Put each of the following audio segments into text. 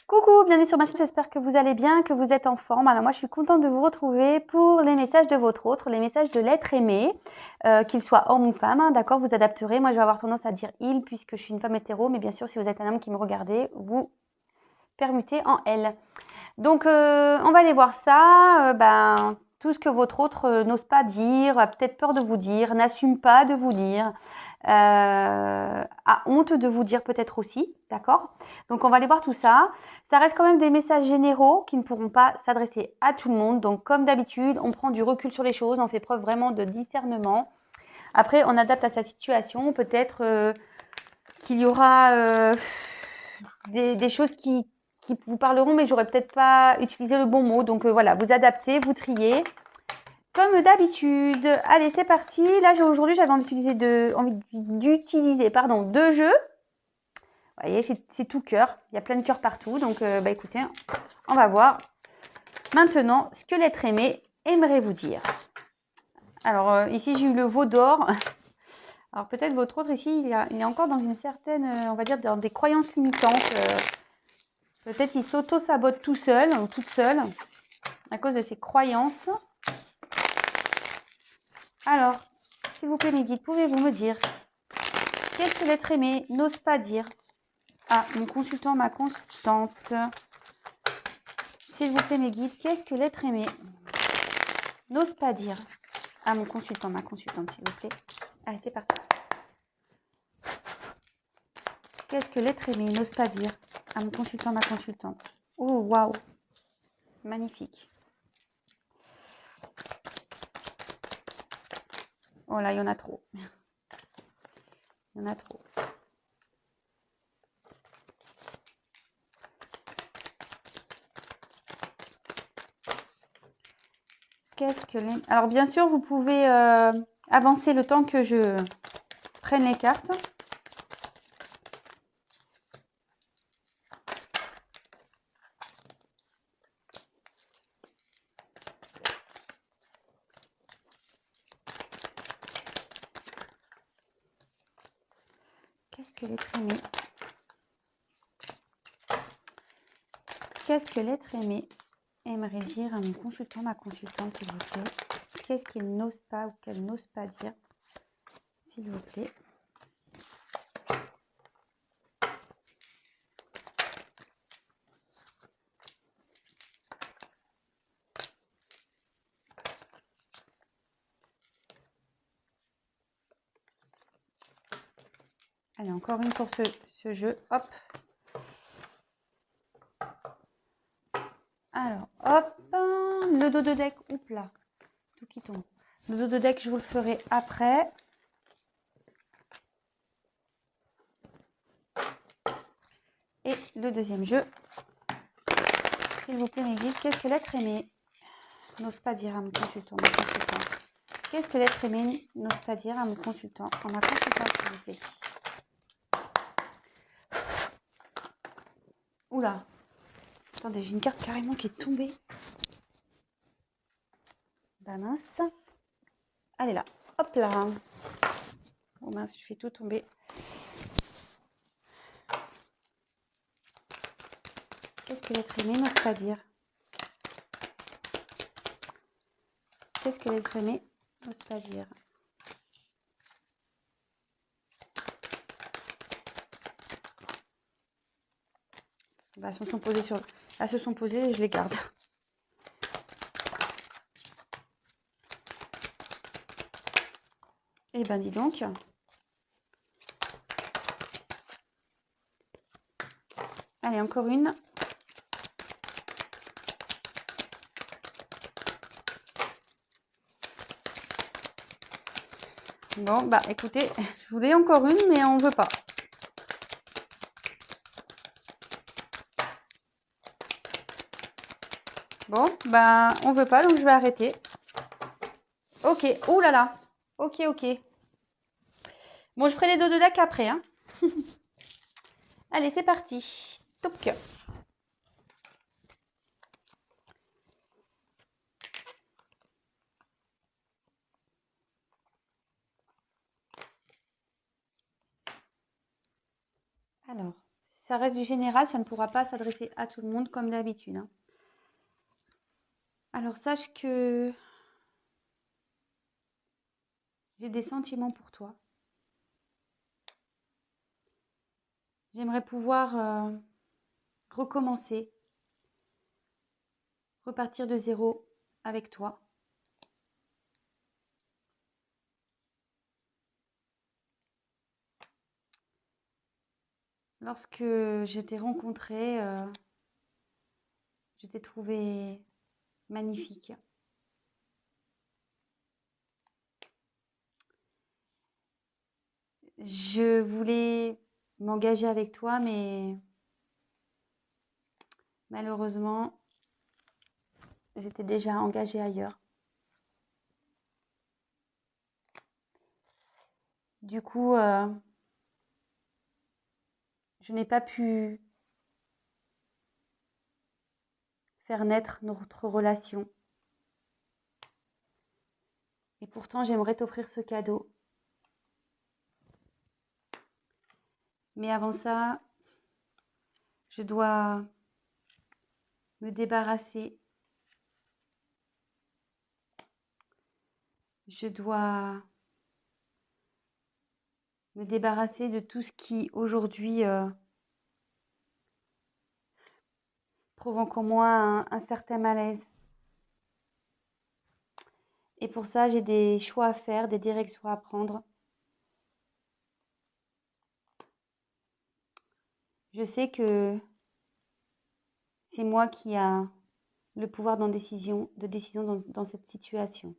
Coucou, bienvenue sur ma chaîne, j'espère que vous allez bien, que vous êtes en forme. Alors moi je suis contente de vous retrouver pour les messages de votre autre, les messages de l'être aimé, qu'il soit homme ou femme, hein, d'accord, vous adapterez. Moi je vais avoir tendance à dire il puisque je suis une femme hétéro, mais bien sûr si vous êtes un homme qui me regardez, vous permutez en elle. Donc on va aller voir ça, tout ce que votre autre n'ose pas dire, a peut-être peur de vous dire, n'assume pas de vous dire, a honte de vous dire peut-être aussi, d'accord? Donc on va aller voir tout ça. Ça reste quand même des messages généraux qui ne pourront pas s'adresser à tout le monde. Donc comme d'habitude, on prend du recul sur les choses, on fait preuve vraiment de discernement. Après, on adapte à sa situation. Peut-être qu'il y aura des choses qui vous parleront, mais j'aurais peut-être pas utilisé le bon mot. Donc voilà, vous adaptez, vous triez. Comme d'habitude. Allez, c'est parti. Là, aujourd'hui, j'avais envie d'utiliser deux jeux. Vous voyez, c'est tout cœur. Il y a plein de cœurs partout. Donc, écoutez, on va voir maintenant ce que l'être aimé aimerait vous dire. Alors, ici, j'ai eu le veau d'or. Alors, peut-être votre autre ici, il est encore dans une certaine, on va dire, dans des croyances limitantes. Peut-être il s'auto-sabote tout seul ou toute seule à cause de ses croyances. Alors, s'il vous plaît, mes guides, pouvez-vous me dire qu'est-ce que l'être aimé n'ose pas dire à mon consultant, ma consultante? S'il vous plaît, mes guides, qu'est-ce que l'être aimé n'ose pas dire à mon consultant, ma consultante, s'il vous plaît? Allez, c'est parti. Qu'est-ce que l'être aimé n'ose pas dire à mon consultant, ma consultante? Oh, waouh! Magnifique. Oh là, il y en a trop. Il y en a trop. Qu'est-ce que les... Alors, bien sûr, vous pouvez avancer le temps que je prenne les cartes. Qu'est-ce que l'être aimé? Qu'est-ce que l'être aimé aimerait dire à mon consultant, ma consultante, s'il vous plaît? Qu'est-ce qu'il n'ose pas ou qu'elle n'ose pas dire, s'il vous plaît? Allez, encore une pour ce jeu. Hop. Alors, hop. Le dos de deck. Oups là. Tout qui tombe. Le dos de deck, je vous le ferai après. Et le deuxième jeu. S'il vous plaît, mes guides, qu'est-ce que l'être aimé n'ose pas dire à mon consultant, ma consultante? Qu'est-ce que l'être aimé n'ose pas dire à mon consultant, à ma consultante, s'il vous plaît? Oula. Attendez, j'ai une carte carrément qui est tombée. Bah mince. Elle est là. Hop là. Oh mince, je fais tout tomber. Qu'est-ce que l'être aimé n'ose pas dire? Qu'est-ce que l'être aimé n'ose pas dire? Bah, elles se sont posées elles se sont posées et je les garde. Eh ben dis donc. Allez, encore une. Bon, bah écoutez, je voulais encore une, mais on ne veut pas. Bon, bah on veut pas, donc je vais arrêter. Ok, ouh là là. Ok, ok. Bon, je ferai les deux de deck après, hein. Allez, c'est parti. Top cœur. Alors, ça reste du général, ça ne pourra pas s'adresser à tout le monde comme d'habitude, hein. Alors, sache que j'ai des sentiments pour toi. J'aimerais pouvoir recommencer, repartir de zéro avec toi. Lorsque je t'ai rencontré, je t'ai trouvé magnifique. Je voulais m'engager avec toi, mais malheureusement, j'étais déjà engagée ailleurs. Du coup, je n'ai pas pu faire naître notre relation. Et pourtant, j'aimerais t'offrir ce cadeau. Mais avant ça, je dois me débarrasser. Je dois me débarrasser de tout ce qui aujourd'hui provoque en moi un certain malaise. Et pour ça, j'ai des choix à faire, des directions à prendre. Je sais que c'est moi qui a le pouvoir de décision dans cette situation.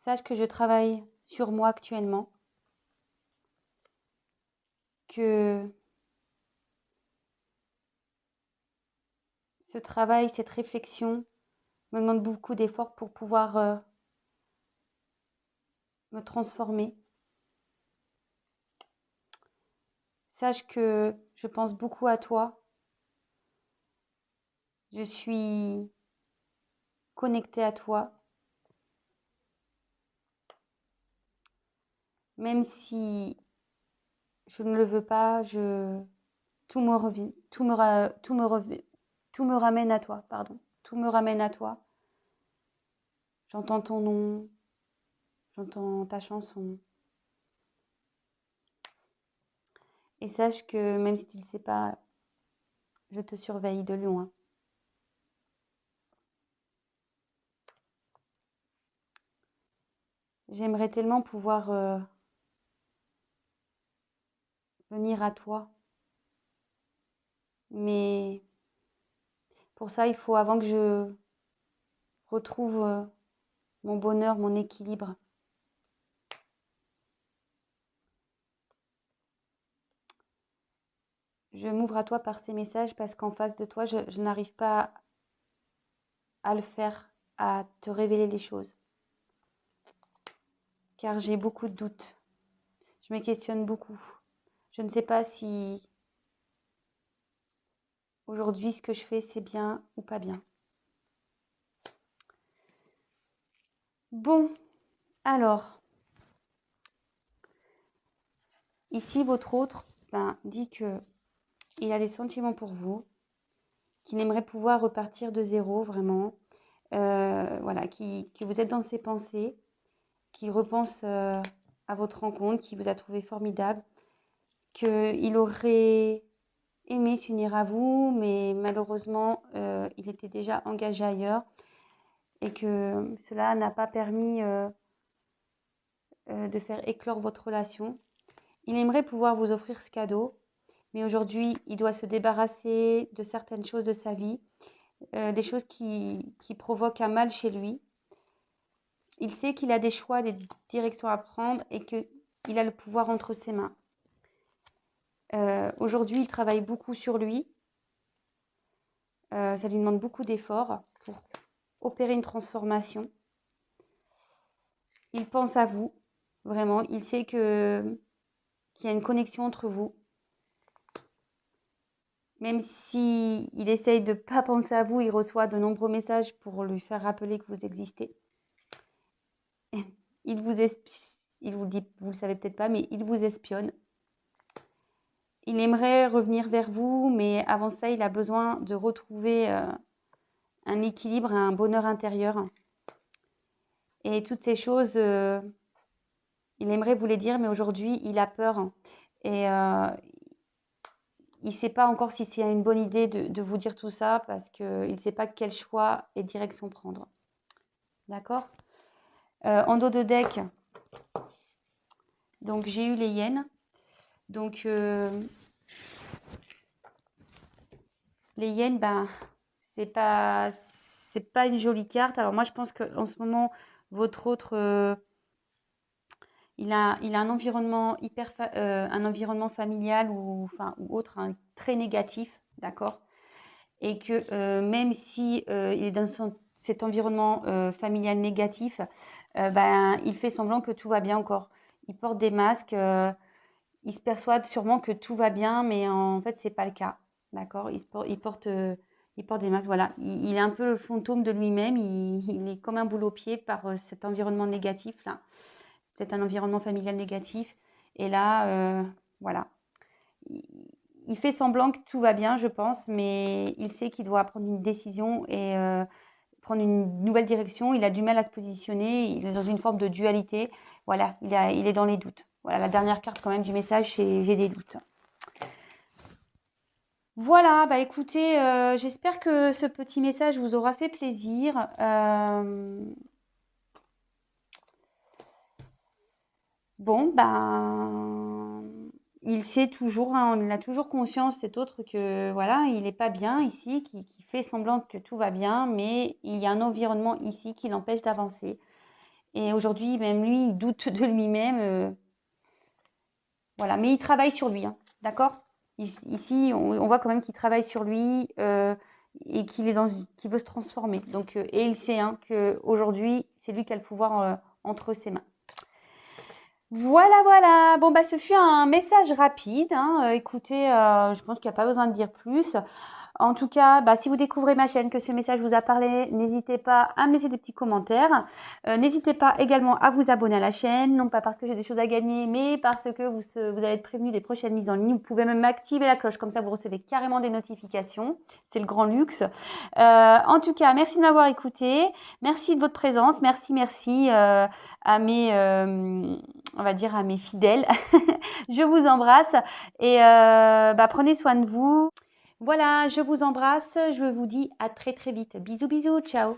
Sache que je travaille sur moi actuellement, que ce travail, cette réflexion me demande beaucoup d'efforts pour pouvoir me transformer. Sache que je pense beaucoup à toi. Je suis connectée à toi. Même si je ne le veux pas, tout me revient, tout me ramène à toi, pardon. Tout me ramène à toi. J'entends ton nom, j'entends ta chanson. Et sache que même si tu ne le sais pas, je te surveille de loin. J'aimerais tellement pouvoir venir à toi. Mais pour ça, il faut avant que je retrouve mon bonheur, mon équilibre. Je m'ouvre à toi par ces messages parce qu'en face de toi, je n'arrive pas à le faire, à te révéler les choses. Car j'ai beaucoup de doutes. Je me questionne beaucoup. Je ne sais pas si aujourd'hui ce que je fais c'est bien ou pas bien. Bon, alors, ici votre autre dit que il a des sentiments pour vous, qu'il aimerait pouvoir repartir de zéro vraiment, voilà, que vous êtes dans ses pensées, qu'il repense à votre rencontre, qu'il vous a trouvé formidable, qu'il aurait aimé s'unir à vous, mais malheureusement, il était déjà engagé ailleurs et que cela n'a pas permis de faire éclore votre relation. Il aimerait pouvoir vous offrir ce cadeau, mais aujourd'hui, il doit se débarrasser de certaines choses de sa vie, des choses qui provoquent un mal chez lui. Il sait qu'il a des choix, des directions à prendre et qu'il a le pouvoir entre ses mains. Aujourd'hui, il travaille beaucoup sur lui. Ça lui demande beaucoup d'efforts pour opérer une transformation. Il pense à vous, vraiment. Il sait qu'il y a une connexion entre vous. Même s'il essaye de ne pas penser à vous, il reçoit de nombreux messages pour lui faire rappeler que vous existez. il vous le dit, vous le savez peut-être pas, mais il vous espionne. Il aimerait revenir vers vous, mais avant ça, il a besoin de retrouver un équilibre, un bonheur intérieur. Et toutes ces choses, il aimerait vous les dire, mais aujourd'hui, il a peur. Et il ne sait pas encore si c'est une bonne idée de vous dire tout ça, parce qu'il ne sait pas quel choix et direction prendre. D'accord? En dos de deck, donc j'ai eu les hyènes. Donc les hyènes, ben, c'est pas une jolie carte. Alors moi, je pense qu'en ce moment, votre autre, il a un environnement un environnement familial ou autre, hein, très négatif, d'accord? Et que même si il est dans cet environnement familial négatif, ben, il fait semblant que tout va bien encore. Il porte des masques, il se persuade sûrement que tout va bien, mais en fait, c'est pas le cas, d'accord? Il porte des masques, voilà. Il est un peu le fantôme de lui-même, il est comme un boule au pied par cet environnement négatif, là. Peut-être un environnement familial négatif. Et là, voilà. Il fait semblant que tout va bien, je pense, mais il sait qu'il doit prendre une décision et prendre une nouvelle direction. Il a du mal à se positionner. Il est dans une forme de dualité. Voilà, il est dans les doutes. Voilà, la dernière carte quand même du message, c'est j'ai des doutes. Voilà, bah écoutez, j'espère que ce petit message vous aura fait plaisir. Bon, ben, il sait toujours, hein, il a toujours conscience, cet autre, que voilà, il n'est pas bien ici, qui fait semblant que tout va bien, mais il y a un environnement ici qui l'empêche d'avancer. Et aujourd'hui, même lui, il doute de lui-même. Voilà, mais il travaille sur lui, hein, d'accord? Ici, on voit quand même qu'il travaille sur lui et qu'il veut se transformer. Donc, et il sait hein, qu'aujourd'hui, c'est lui qui a le pouvoir entre ses mains. Voilà, voilà. Bon, bah, ce fut un message rapide, hein. Écoutez, je pense qu'il n'y a pas besoin de dire plus. En tout cas, bah, si vous découvrez ma chaîne, que ce message vous a parlé, n'hésitez pas à me laisser des petits commentaires. N'hésitez pas également à vous abonner à la chaîne, non pas parce que j'ai des choses à gagner, mais parce que vous allez être prévenu des prochaines mises en ligne. Vous pouvez même activer la cloche, comme ça vous recevez carrément des notifications. C'est le grand luxe. En tout cas, merci de m'avoir écouté. Merci de votre présence. Merci à mes, on va dire, à mes fidèles. Je vous embrasse et bah, prenez soin de vous. Voilà, je vous embrasse. Je vous dis à très très vite. Bisous, bisous. Ciao.